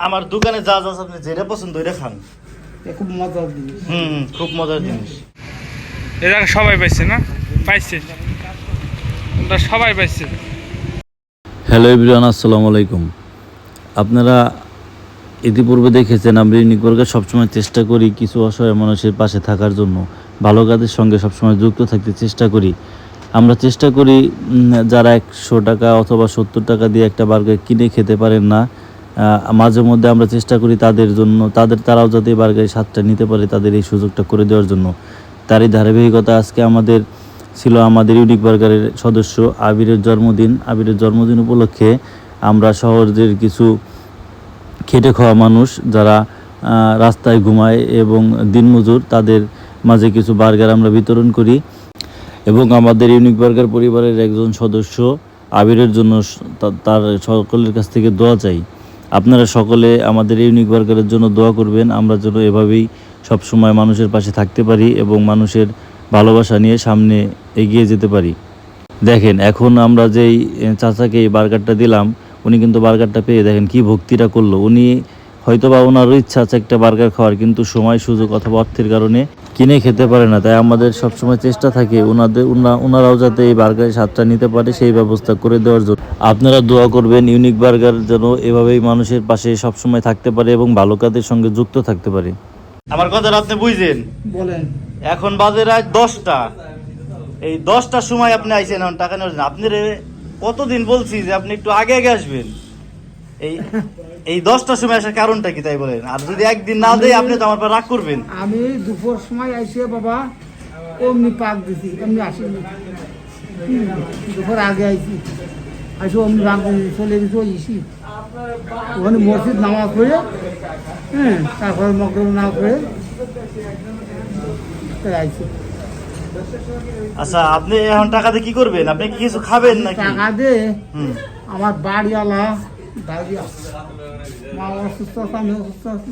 আমার দোকানে যা যা আপনি যেটা পছন্দ ওইটা খান। খুব মজার জিনিস। খুব মজার জিনিস। এটা সবাই পাইছে না? পাইছে, আমরা সবাই পাইছে। হ্যালো এভরিওয়ান, আসসালামু আলাইকুম। আপনারা ইতিপূর্বে দেখেছেন আমরা ইউনিক বার্গার সবসময় চেষ্টা করি কিছু অসহায় মানুষের পাশে থাকার জন্য, ভালো কাজের সঙ্গে সবসময় যুক্ত থাকতে চেষ্টা করি। আমরা চেষ্টা করি যারা 100 টাকা অথবা 70 টাকা দিয়ে একটা বার্গার কিনে খেতে পারেন না, মাঝে মধ্যে আমরা চেষ্টা করি তাদের জন্য, তারাও যাতে বার্গারের স্বাদটা নিতে পারে, তাদের এই সুযোগটা করে দেওয়ার জন্য। তারই ধারাবাহিকতা আজকে আমাদের ছিল আমাদের ইউনিক বার্গারের সদস্য আবিরের জন্মদিন। আবিরের জন্মদিন উপলক্ষে আমরা শহরের কিছু খেটে খাওয়া মানুষ যারা রাস্তায় ঘুমায় এবং দিনমজুর, তাদের মাঝে কিছু বার্গার আমরা বিতরণ করি এবং আমাদের ইউনিক বার্গার পরিবারের একজন সদস্য আবিরের জন্য তার সকলের কাছ থেকে দোয়া চাই। আপনারা সকলে আমাদের ইউনিক বার্গারের জন্য দোয়া করবেন, আমরা যেন এভাবেই সবসময় মানুষের পাশে থাকতে পারি এবং মানুষের ভালোবাসা নিয়ে সামনে এগিয়ে যেতে পারি। দেখেন এখন আমরা যেই চাচাকে এই বার্গারটা দিলাম, উনি কিন্তু বার্গারটা পেয়ে দেখেন কি ভক্তিটা করলো। উনি হয়তোবা ওনারও ইচ্ছা আছে একটা বার্গার খাওয়ার, কিন্তু সময় সুযোগ অথবা অর্থের কারণে কিনে খেতে পারে না। তাই আমাদের সবসময় চেষ্টা থাকে ওনারাও যাতে এই বার্গারের স্বাদটা নিতে পারে সেই ব্যবস্থা করে দেওয়ার জন্য। আপনারা দোয়া করবেন ইউনিক বার্গার যেন এভাবেই মানুষের পাশে সবসময় থাকতে পারে এবং ভালো কাজের সঙ্গে যুক্ত থাকতে পারে। আমার কথাটা আপনি বুঝছেন? বলেন। এখন বাজে রাত 10টা, এই 10টার সময় আপনি আইছেন, এখন টাকা নেওয়া। আপনি কতদিন বলছি যে আপনি একটু আগে আগে আসবেন, এই 10টার সময় আসার কারণটা কি তাই বলেন? আর যদি একদিন না দেয় আপনি তো আমার পর রাগ করবেন। আমি দুপুর সময় আইসে বাবা অমনি পাক দিছি, এমনি আসিনি, দুপুর আগে আইসি, আসে অমনি রাগ দিয়েছি, চলে গেছি ইসি ওখানে মসজিদ নামাজ পড়ে, তারপরে মগরব না করে আইসি। আচ্ছা, আপনি এখন টাকা দিয়ে কি করবেন? আপনি কি কিছু খাবেন নাকি? টাকা দিয়ে আমার বাড়িওয়ালা মা অসুস্থ আছে, আমি অসুস্থ আছি,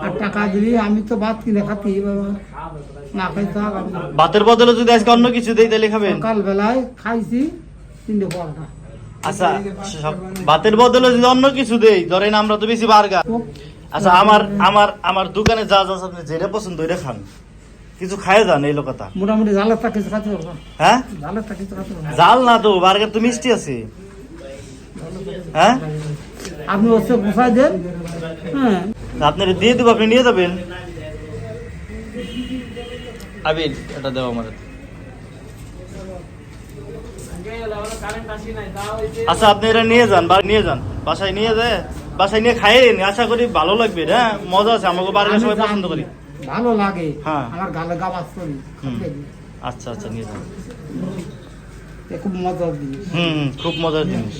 আর টাকা দিলি আমি তো ভাত কিনে খাতি বাবা, না খাই তো ভাতের বদলে যদি আজকে অন্য কিছু দেই তাহলে খাবেন? সকালবেলায় খাইছি 3টে পরোটা। আচ্ছা, ভাতের বদলে যদি অন্য কিছু দেই, ধরেন আমরা তো বেশি বার্গার। আচ্ছা, আমার দোকানে যা যা আপনি যেটা পছন্দ ওইটা খান, কিছু খায় যান, এই কথা। মোটামুটি জালের তা কিছু খাতে পারবো? হ্যাঁ, জালের তা কিছু খাতে পারবো? জাল না তো, বার্গার তো মিষ্টি আছে। হ্যাঁ, আপনি ওসে পোষাই দেন, আপনার দিয়ে দেবো, আপনি নিয়ে যাবেন। আবির, এটা দেবো আমার। আচ্ছা, আপনি এটা নিয়ে যান, নিয়ে যান বাসায়, নিয়ে যায় বাসায় নিয়ে খাইয়েন, আশা করি ভালো লাগবে। হ্যাঁ, মজা আছে, আমাকে বার্গার সবাই পছন্দ করি। ভালো লাগে, হ্যাঁ, আমার গালে গাবাস করি। আচ্ছা আচ্ছা, নিয়ে যান। খুব মজার জিনিস। খুব মজার জিনিস।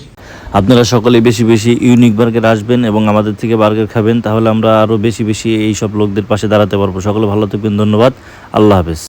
আপনারা সকলে বেশি বেশি ইউনিক বার্গার আসবেন এবং আমাদের থেকে বার্গার খাবেন, তাহলে আমরা আরও বেশি বেশি এই সব লোকদের পাশে দাঁড়াতে পারবো। সকলে ভালো থাকবেন, ধন্যবাদ, আল্লাহ হাফেজ।